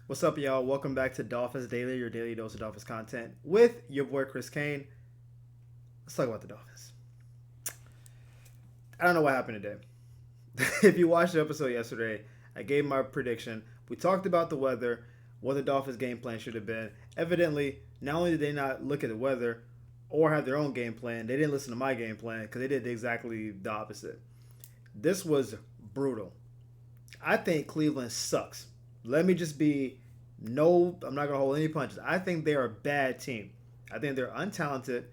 What's up, y'all? Welcome back to Dolphins Daily, your daily dose of Dolphins content with your boy Chris Kane. Let's talk about the Dolphins. I don't know what happened today. If you watched the episode yesterday, I gave my prediction. We talked about the weather, what the Dolphins' game plan should have been. Evidently, not only did they not look at the weather or have their own game plan, they didn't listen to my game plan because they did exactly the opposite. This was brutal. I think Cleveland sucks. Let me just be no, I'm not going to hold any punches. I think they're a bad team. I think they're untalented.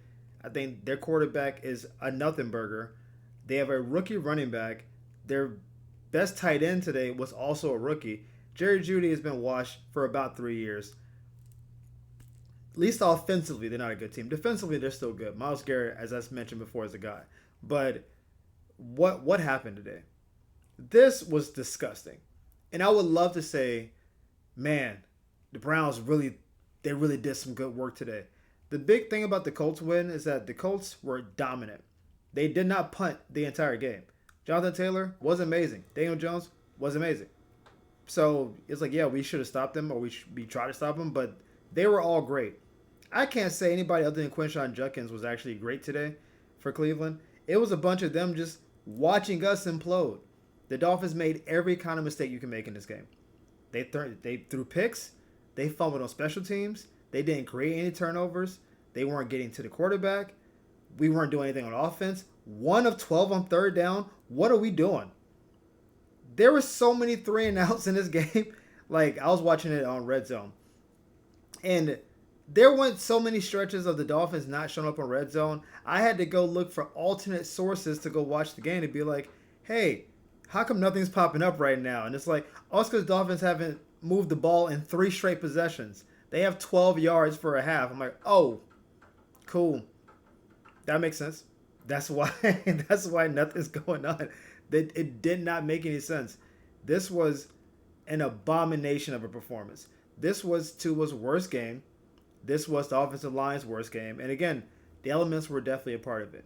I think their quarterback is a nothing burger. They have a rookie running back. Their best tight end today was also a rookie. Jerry Jeudy has been washed for about 3 years. At least offensively, they're not a good team. Defensively, they're still good. Myles Garrett, as I mentioned before, is a guy. But what happened today? This was disgusting. And I would love to say, man, the Browns really did some good work today. The big thing about the Colts win is that the Colts were dominant. They did not punt the entire game. Jonathan Taylor was amazing. Daniel Jones was amazing. So it's like, yeah, we should have stopped them, or we tried to stop them, but they were all great. I can't say anybody other than Quinshon Judkins was actually great today for Cleveland. It was a bunch of them just watching us implode. The Dolphins made every kind of mistake you can make in this game. They threw picks. They fumbled on special teams. They didn't create any turnovers. They weren't getting to the quarterback. We weren't doing anything on offense. 1 of 12 on third down. What are we doing? There were so many 3-and-outs in this game. Like, I was watching it on Red Zone. And there weren't so many stretches of the Dolphins not showing up on Red Zone. I had to go look for alternate sources to go watch the game to be like, hey, how come nothing's popping up right now? And it's like, oh, it's because Dolphins haven't moved the ball in 3 straight possessions. They have 12 yards for a half. I'm like, oh, cool. That makes sense. That's why that's why nothing's going on. It did not make any sense. This was an abomination of a performance. This was Tua's worst game. This was the offensive line's worst game. And again, the elements were definitely a part of it.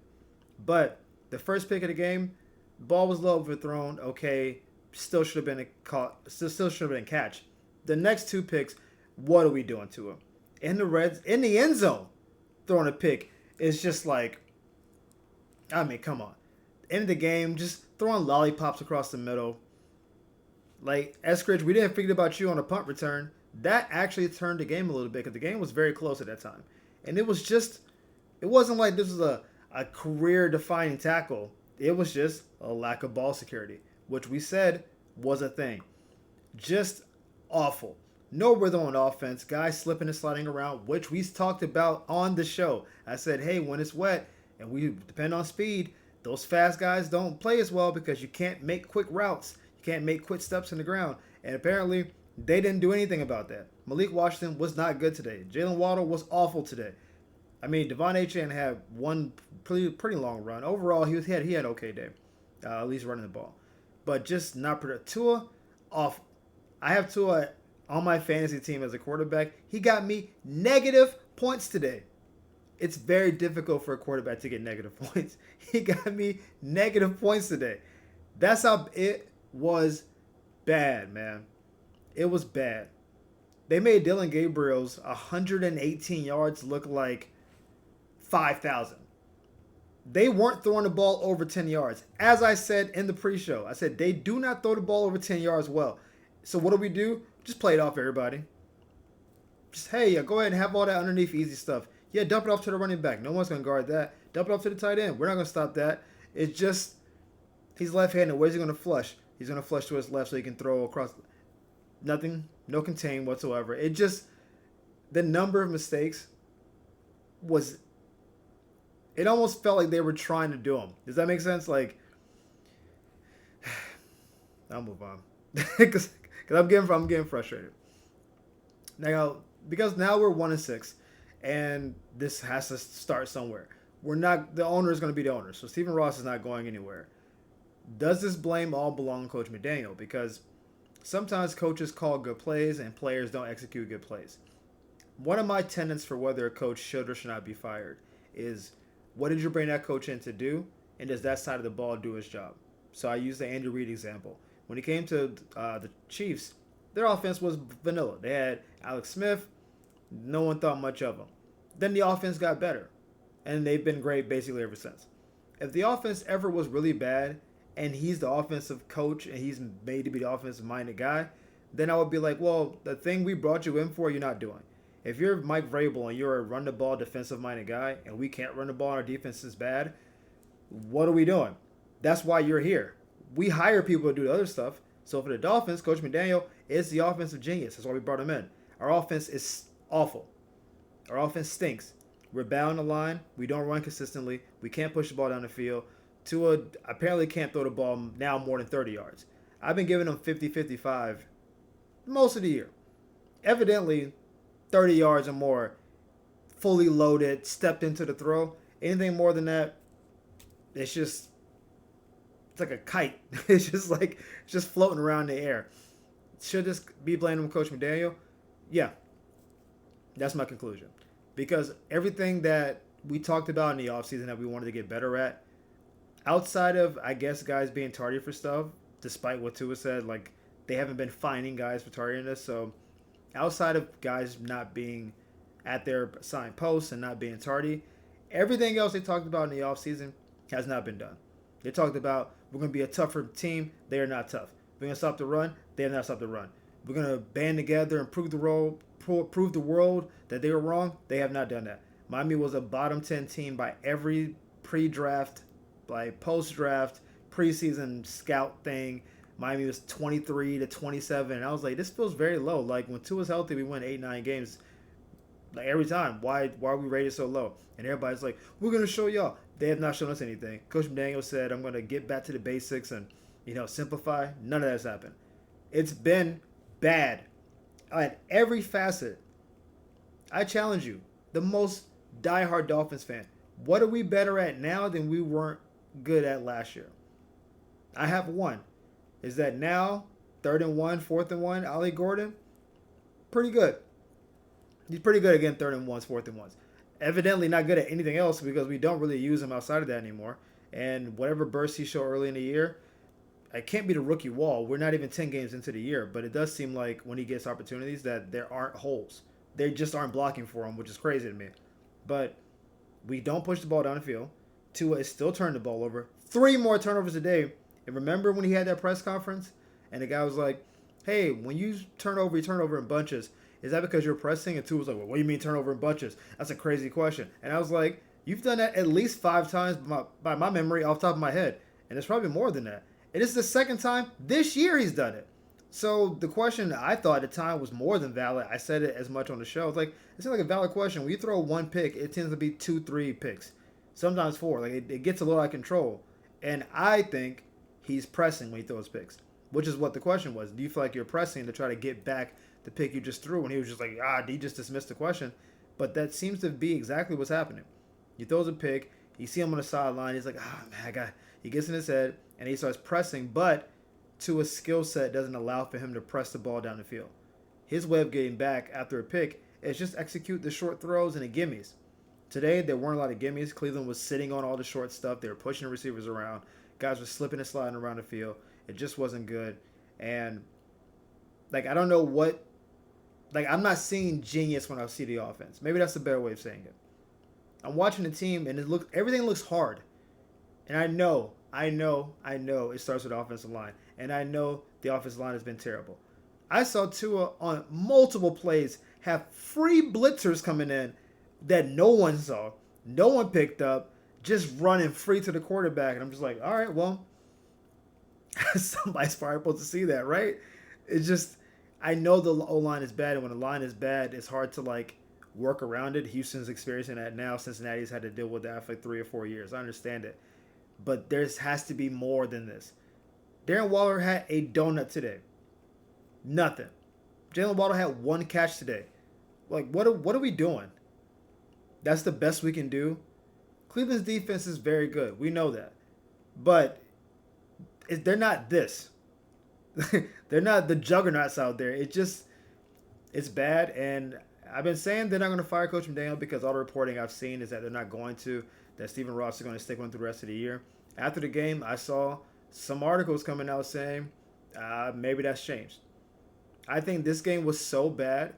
But the first pick of the game, the ball was low overthrown. Okay, still should have been a caught. Still should have been a catch. The next 2 picks, what are we doing to him? In the end zone, throwing a pick is just like, I mean, come on. End of the game, just throwing lollipops across the middle. Like, Eskridge, we didn't forget about you on a punt return. That actually turned the game a little bit because the game was very close at that time. And it wasn't like this was a career defining tackle. It was just a lack of ball security, which we said was a thing. Just awful. No rhythm on offense. Guys slipping and sliding around, which we talked about on the show. I said, hey, when it's wet and we depend on speed, those fast guys don't play as well because you can't make quick routes. You can't make quick steps in the ground. And apparently, they didn't do anything about that. Malik Washington was not good today. Jalen Waddle was awful today. I mean, Devon Achane had one pretty long run. Overall, he had an okay day, at least running the ball, but just not productive. Tua, off. I have Tua on my fantasy team as a quarterback. He got me negative points today. It's very difficult for a quarterback to get negative points. He got me negative points today. That's how it was bad, man. It was bad. They made Dylan Gabriel's 118 yards look like 5,000. They weren't throwing the ball over 10 yards. As I said in the pre-show, I said they do not throw the ball over 10 yards well. So what do? Just play it off everybody. Just, hey, go ahead and have all that underneath easy stuff. Yeah, dump it off to the running back. No one's going to guard that. Dump it off to the tight end. We're not going to stop that. It's just, he's left-handed. Where's he going to flush? He's going to flush to his left so he can throw across. Nothing, no contain whatsoever. It just, the number of mistakes was, it almost felt like they were trying to do them. Does that make sense? Like, I'll move on. Because I'm getting frustrated. Now, because now we're 1-6, and this has to start somewhere. The owner is going to be the owner, so Stephen Ross is not going anywhere. Does this blame all belong on Coach McDaniel? Because sometimes coaches call good plays and players don't execute good plays. One of my tenets for whether a coach should or should not be fired is, what did you bring that coach in to do, and does that side of the ball do his job? So I use the Andy Reid example. When he came to the Chiefs, Their offense was vanilla. They had Alex Smith. No one thought much of him. Then the offense got better, and they've been great basically ever since. If the offense ever was really bad, and he's the offensive coach, and he's made to be the offensive-minded guy, then I would be like, well, the thing we brought you in for, you're not doing. If you're Mike Vrabel and you're a run-the-ball defensive-minded guy, and we can't run the ball and our defense is bad, what are we doing? That's why you're here. We hire people to do the other stuff. So for the Dolphins, Coach McDaniel is the offensive genius. That's why we brought him in. Our offense is awful. Our offense stinks. We're bad on the line. We don't run consistently. We can't push the ball down the field. Tua apparently can't throw the ball now more than 30 yards. I've been giving him 50-55 most of the year. Evidently, 30 yards or more, fully loaded, stepped into the throw. Anything more than that, it's like a kite. It's just floating around in the air. Should this be blamed on Coach McDaniel? Yeah. That's my conclusion. Because everything that we talked about in the offseason that we wanted to get better at, outside of, I guess, guys being tardy for stuff, despite what Tua said, like, they haven't been fining guys for tardiness. So outside of guys not being at their assigned posts and not being tardy, everything else they talked about in the offseason has not been done. They talked about we're going to be a tougher team. They are not tough. We're going to stop the run. They have not stopped the run. We're going to band together and prove the world that they were wrong. They have not done that. Miami was a bottom 10 team by every pre-draft, by post-draft, preseason scout thing. Miami was 23-27. And I was like, this feels very low. Like, when Tua's healthy, we win 8-9 games. Like, every time. Why are we rated so low? And everybody's like, we're going to show y'all. They have not shown us anything. Coach McDaniel said, I'm going to get back to the basics and, simplify. None of that's happened. It's been bad at every facet. I challenge you, the most diehard Dolphins fan, what are we better at now than we weren't good at last year? I have one. Is that now, 3rd and 1, 4th and 1, Ollie Gordon? Pretty good. He's pretty good again, 3rd and 1s, 4th and 1s. Evidently not good at anything else because we don't really use him outside of that anymore. And whatever burst he showed early in the year, it can't be the rookie wall. We're not even 10 games into the year, but it does seem like when he gets opportunities that there aren't holes. They just aren't blocking for him, which is crazy to me. But we don't push the ball down the field. Tua is still turning the ball over. 3 more turnovers a day. And remember when he had that press conference and the guy was like, hey, when you turn over in bunches. Is that because you're pressing? And Tua was like, well, what do you mean turnover in bunches? That's a crazy question. And I was like, you've done that at least 5 times by my memory off the top of my head. And it's probably more than that. And this is the 2nd time this year he's done it. So the question I thought at the time was more than valid. I said it as much on the show. It's like, it seems like a valid question. When you throw 1 pick, it tends to be 2, 3 picks. Sometimes 4. Like it gets a little out of control. And I think he's pressing when he throws picks, which is what the question was. Do you feel like you're pressing to try to get back the pick you just threw? And he was just like, he just dismissed the question. But that seems to be exactly what's happening. He throws a pick. You see him on the sideline. He's like, man, he gets in his head and he starts pressing, but Tua's skill set doesn't allow for him to press the ball down the field. His way of getting back after a pick is just execute the short throws and the gimmies. Today, there weren't a lot of gimmies. Cleveland was sitting on all the short stuff. They were pushing the receivers around. Guys were slipping and sliding around the field. It just wasn't good. And, I don't know what... I'm not seeing genius when I see the offense. Maybe that's a better way of saying it. I'm watching the team, and everything looks hard. And I know it starts with the offensive line. And I know the offensive line has been terrible. I saw Tua on multiple plays have free blitzers coming in that no one saw. No one picked up. Just running free to the quarterback. And I'm just like, all right, well, somebody's probably supposed to see that, right? It's just, I know the O-line is bad. And when the line is bad, it's hard to, work around it. Houston's experiencing that now. Cincinnati's had to deal with that for 3 or 4 years. I understand it. But there has to be more than this. Darren Waller had a donut today. Nothing. Jalen Waddle had 1 catch today. What are we doing? That's the best we can do. Cleveland's defense is very good. We know that. But they're not this. They're not the juggernauts out there. It's bad. And I've been saying they're not going to fire Coach McDaniel because all the reporting I've seen is that they're not going to. That Stephen Ross is going to stick with him through the rest of the year. After the game, I saw some articles coming out saying maybe that's changed. I think this game was so bad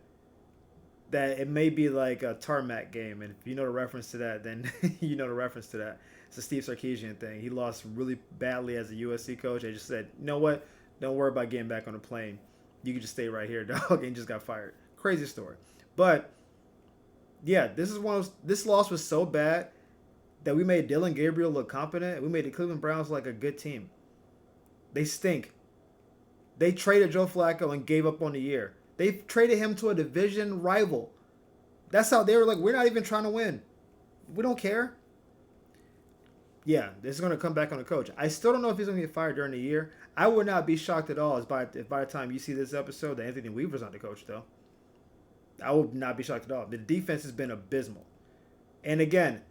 that it may be like a tarmac game. And if you know the reference to that, then you know the reference to that. It's a Steve Sarkisian thing. He lost really badly as a USC coach. They just said, you know what? Don't worry about getting back on the plane. You can just stay right here, dog, and just got fired. Crazy story. But yeah, this loss was so bad that we made Dylan Gabriel look competent. We made the Cleveland Browns like a good team. They stink. They traded Joe Flacco and gave up on the year. They traded him to a division rival. That's how they were like, we're not even trying to win. We don't care. Yeah, this is going to come back on the coach. I still don't know if he's going to get fired during the year. I would not be shocked at all if by the time you see this episode that Anthony Weaver's not the coach, though. I would not be shocked at all. The defense has been abysmal. And again,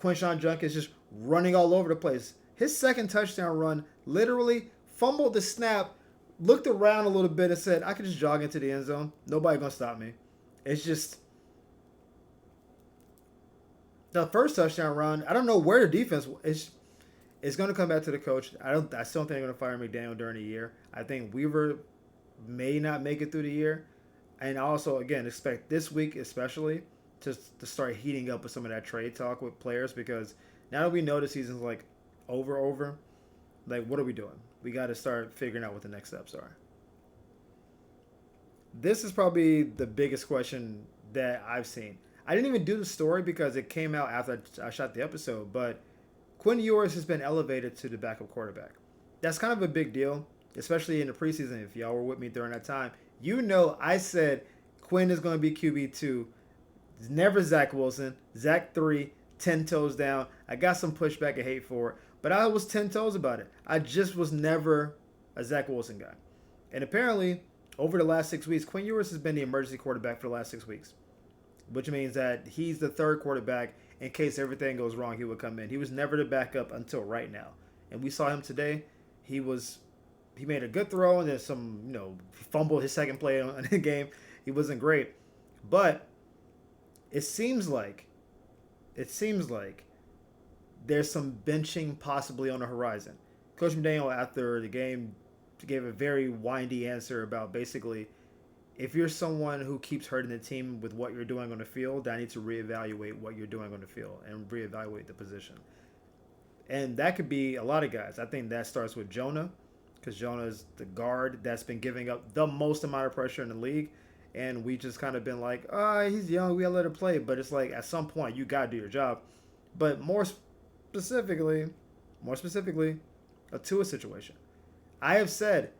Quinshon Judkins just running all over the place. His second touchdown run literally fumbled the snap, looked around a little bit and said, I can just jog into the end zone. Nobody going to stop me. It's just... The first touchdown run, I don't know where the defense is. It's going to come back to the coach. I still don't think they're going to fire McDaniel during the year. I think Weaver may not make it through the year. And I also, again, expect this week especially to start heating up with some of that trade talk with players, because now that we know the season's like over, like what are we doing? We got to start figuring out what the next steps are. This is probably the biggest question that I've seen. I didn't even do the story because it came out after I shot the episode, but Quinn Ewers has been elevated to the backup quarterback. That's kind of a big deal, especially in the preseason. If y'all were with me during that time, you know I said Quinn is going to be QB2. It's never Zach Wilson. Zach 3, 10 toes down. I got some pushback and hate for it, but I was 10 toes about it. I just was never a Zach Wilson guy. And apparently, over the last 6 weeks, Quinn Ewers has been the emergency quarterback for the last 6 weeks, which means that he's the third quarterback. In case everything goes wrong, he would come in. He was never the backup until right now. And we saw him today. He made a good throw and then fumbled his second play in the game. He wasn't great. But it seems like there's some benching possibly on the horizon. Coach McDaniel, after the game, gave a very windy answer about basically, if you're someone who keeps hurting the team with what you're doing on the field, I need to reevaluate what you're doing on the field and reevaluate the position. And that could be a lot of guys. I think that starts with Jonah, because Jonah is the guard that's been giving up the most amount of pressure in the league. And we just kind of been like, he's young, we gotta let him play. But it's like, at some point, you gotta do your job. But more specifically, a Tua situation. I have said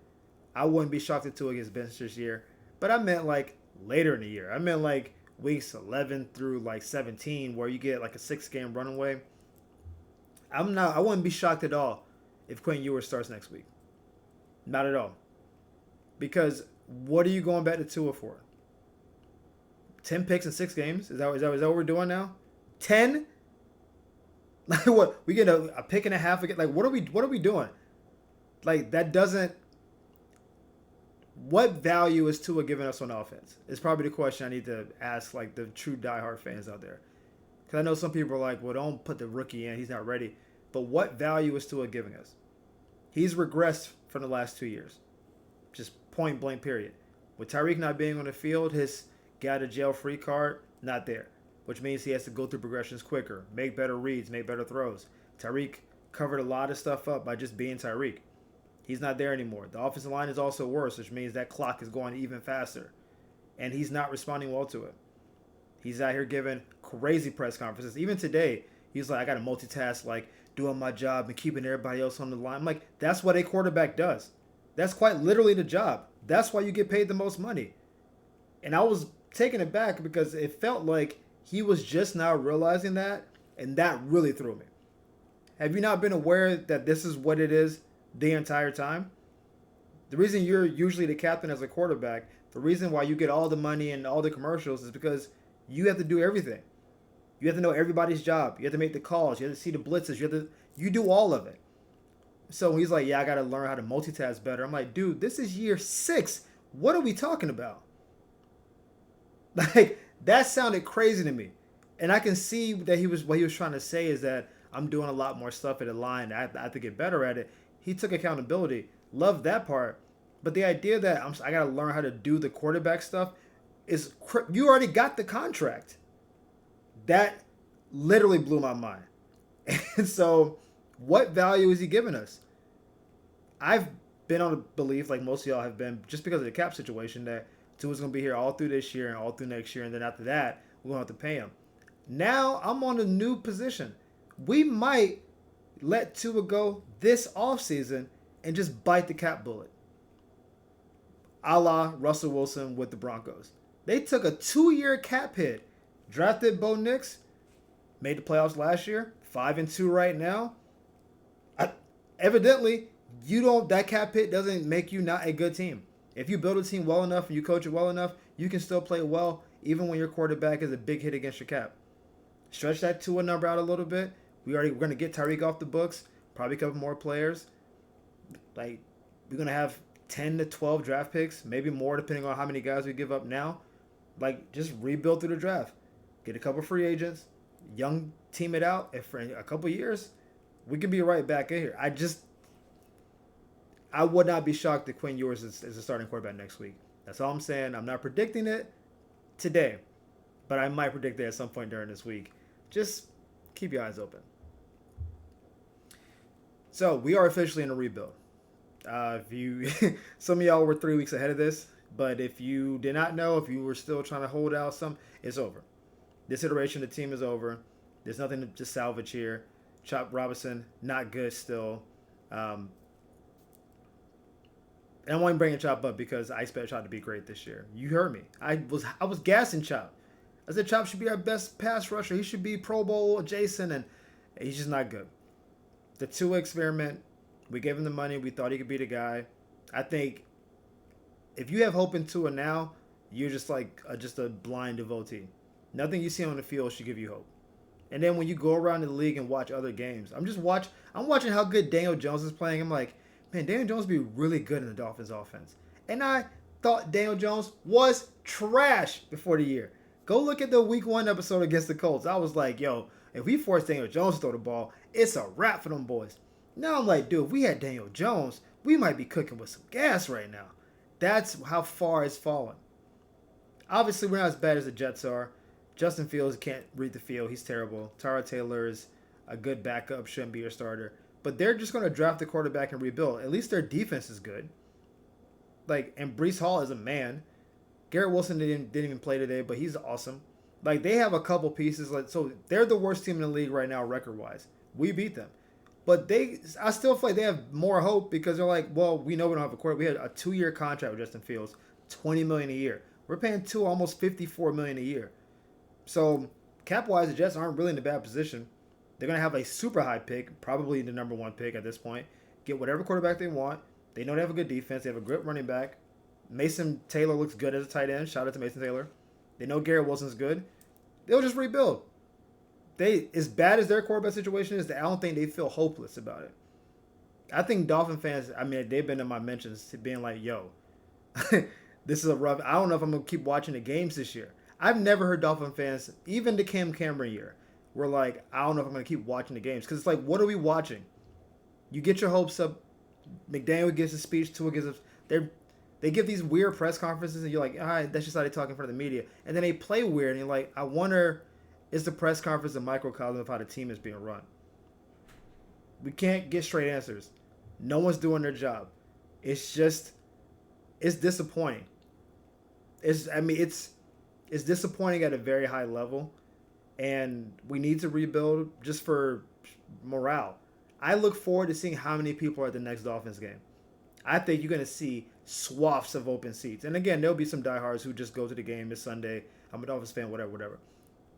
I wouldn't be shocked if Tua gets benched this year. But I meant like later in the year. I meant like weeks 11 through like 17, where you get like a 6-game runaway. I wouldn't be shocked at all if Quinn Ewers starts next week. Not at all. Because what are you going back to Tua for? 10 picks in 6 games? Is that what we're doing now? 10? Like what? We get a pick and a half again? Like what are we doing? Like that doesn't. What value is Tua giving us on offense? Is probably the question I need to ask, like the true diehard fans out there. Because I know some people are like, well, don't put the rookie in. He's not ready. But what value is Tua giving us? He's regressed from the last 2 years. Just point blank period. With Tyreek not being on the field, his get out of jail free card, not there. Which means he has to go through progressions quicker, make better reads, make better throws. Tyreek covered a lot of stuff up by just being Tyreek. He's not there anymore. The offensive line is also worse, which means that clock is going even faster. And he's not responding well to it. He's out here giving crazy press conferences. Even today, he's like, I got to multitask, like doing my job and keeping everybody else on the line. I'm like, that's what a quarterback does. That's quite literally the job. That's why you get paid the most money. And I was taken aback because it felt like he was just now realizing that, and that really threw me. Have you not been aware that this is what it is the entire time? The reason you're usually the captain as a quarterback, the reason why you get all the money and all the commercials is because you have to do everything. You have to know everybody's job. You have to make the calls. You have to see the blitzes. You do all of it. So he's like, yeah, I got to learn how to multitask better. I'm like, dude, this is year 6. What are we talking about? Like, that sounded crazy to me. And I can see that what he was trying to say is that I'm doing a lot more stuff at the line. I have to get better at it. He took accountability. Love that part. But the idea that I got to learn how to do the quarterback stuff you already got the contract. That literally blew my mind. And so, what value is he giving us? I've been on a belief, like most of y'all have been, just because of the cap situation, that Tua's going to be here all through this year and all through next year, and then after that, we're going to have to pay him. Now, I'm on a new position. We might let Tua go this offseason and just bite the cap bullet, a la Russell Wilson with the Broncos. They took a 2-year cap hit, drafted Bo Nix, made the playoffs last year, 5-2 right now. Evidently, that cap hit doesn't make you not a good team. If you build a team well enough and you coach it well enough, you can still play well even when your quarterback is a big hit against your cap. Stretch that Tua number out a little bit. We're going to get Tyreek off the books, probably a couple more players. Like, we're going to have 10 to 12 draft picks, maybe more depending on how many guys we give up now. Like, just rebuild through the draft. Get a couple free agents, young team it out. If for a couple years, we can be right back in here. I would not be shocked if Quinn Ewers is a starting quarterback next week. That's all I'm saying. I'm not predicting it today, but I might predict it at some point during this week. Just keep your eyes open. So we are officially in a rebuild. Some of y'all were 3 weeks ahead of this, but if you did not know, if you were still trying to hold out it's over. This iteration of the team is over. There's nothing to just salvage here. Chop Robinson, not good still. And I want to bring Chop up because I expect Chop to be great this year. You heard me. I was gassing Chop. I said Chop should be our best pass rusher. He should be Pro Bowl adjacent, and he's just not good. The Tua experiment, we gave him the money. We thought he could be the guy. I think if you have hope in Tua now, you're just like just a blind devotee. Nothing you see on the field should give you hope. And then when you go around the league and watch other games, I'm watching how good Daniel Jones is playing. I'm like, man, Daniel Jones would be really good in the Dolphins offense. And I thought Daniel Jones was trash before the year. Go look at the week 1 episode against the Colts. I was like, yo, if we force Daniel Jones to throw the ball, it's a wrap for them boys. Now I'm like, dude, if we had Daniel Jones, we might be cooking with some gas right now. That's how far it's fallen. Obviously, we're not as bad as the Jets are. Justin Fields can't read the field. He's terrible. Tyrod Taylor is a good backup, shouldn't be your starter. But they're just going to draft the quarterback and rebuild. At least their defense is good. And Breece Hall is a man. Garrett Wilson didn't even play today, but he's awesome. They have a couple pieces. So they're the worst team in the league right now, record-wise. We beat them. But I still feel like they have more hope because they're like, well, we know we don't have a quarterback. We had a 2-year contract with Justin Fields, $20 million a year. We're paying Tua almost $54 million a year. So cap-wise, the Jets aren't really in a bad position. They're going to have a super high pick, probably the number 1 pick at this point. Get whatever quarterback they want. They know they have a good defense. They have a great running back. Mason Taylor looks good as a tight end. Shout out to Mason Taylor. They know Garrett Wilson's good. They'll just rebuild. As bad as their quarterback situation is, I don't think they feel hopeless about it. I think Dolphin fans, they've been in my mentions being like, yo, this is a rough. I don't know if I'm going to keep watching the games this year. I've never heard Dolphin fans, even the Cam Cameron year, were like, I don't know if I'm going to keep watching the games. Because it's like, what are we watching? You get your hopes up. McDaniel gives a speech. Tua gives they give these weird press conferences, and you're like, all right, that's just how they talk in front of the media. And then they play weird, and you're like, I wonder, is the press conference a microcosm of how the team is being run? We can't get straight answers. No one's doing their job. It's disappointing. It's disappointing at a very high level, and we need to rebuild just for morale. I look forward to seeing how many people are at the next Dolphins game. I think you're going to see swaths of open seats. And again, there'll be some diehards who just go to the game this Sunday. I'm a Dolphins fan, whatever.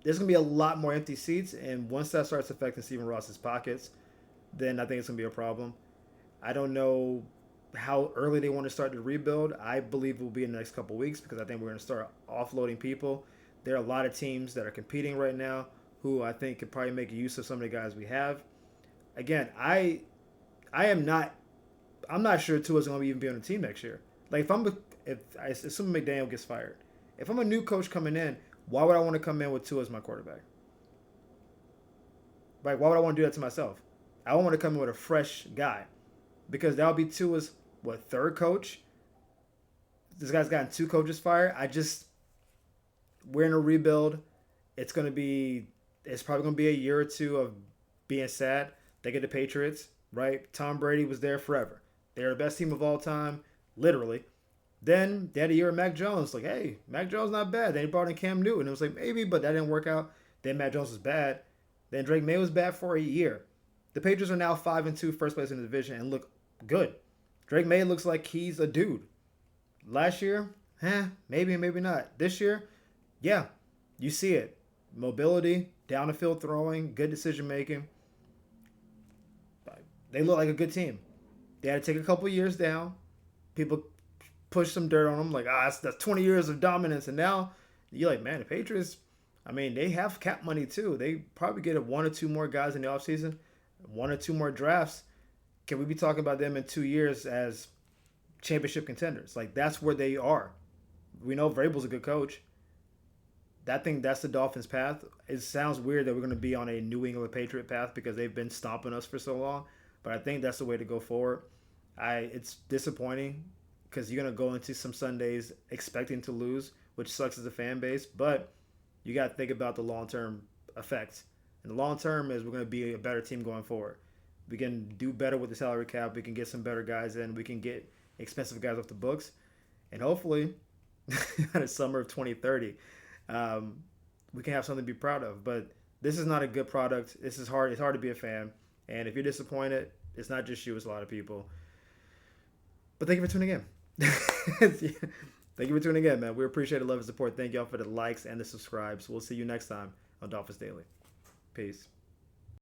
There's going to be a lot more empty seats, and once that starts affecting Stephen Ross's pockets, then I think it's going to be a problem. I don't know how early they want to start the rebuild. I believe it will be in the next couple of weeks because I think we're going to start offloading people. There are a lot of teams that are competing right now who I think could probably make use of some of the guys we have. Again, I'm not sure Tua's going to even be on the team next year. If I assume McDaniel gets fired, if I'm a new coach coming in, why would I want to come in with Tua as my quarterback? Why would I want to do that to myself? I want to come in with a fresh guy because that'll be Tua's third coach. this guy's gotten 2 coaches fired. We're in a rebuild. It's gonna be, it's probably gonna be a year or two of being sad. They get the Patriots, right? Tom Brady was there forever. They're the best team of all time, literally. Then they had a year of Mac Jones. Like, hey, Mac Jones not bad. They brought in Cam Newton. It was like maybe, but that didn't work out. Then Mac Jones was bad. Then Drake May was bad for a year. The Patriots are now 5-2, first place in the division, and look good. Drake May looks like he's a dude. Last year, maybe, maybe not. This year, yeah, you see it. Mobility, down the field throwing, good decision making. They look like a good team. They had to take a couple years down. People push some dirt on them, like, that's 20 years of dominance. And now you're like, man, the Patriots, I mean, they have cap money too. They probably get 1 or 2 more guys in the offseason, 1 or 2 more drafts. Can we be talking about them in 2 years as championship contenders? Like, that's where they are. We know Vrabel's a good coach. That's the Dolphins' path. It sounds weird that we're going to be on a New England Patriot path because they've been stomping us for so long, but I think that's the way to go forward. It's disappointing because you're going to go into some Sundays expecting to lose, which sucks as a fan base, but you got to think about the long-term effects. And the long term is we're going to be a better team going forward. We can do better with the salary cap. We can get some better guys in. We can get expensive guys off the books. And hopefully, in the summer of 2030, we can have something to be proud of. But this is not a good product. This is hard. It's hard to be a fan. And if you're disappointed, it's not just you. It's a lot of people. But thank you for tuning in. Thank you for tuning in, man. We appreciate the love and support. Thank y'all for the likes and the subscribes. We'll see you next time on Dolphins Daily. Peace.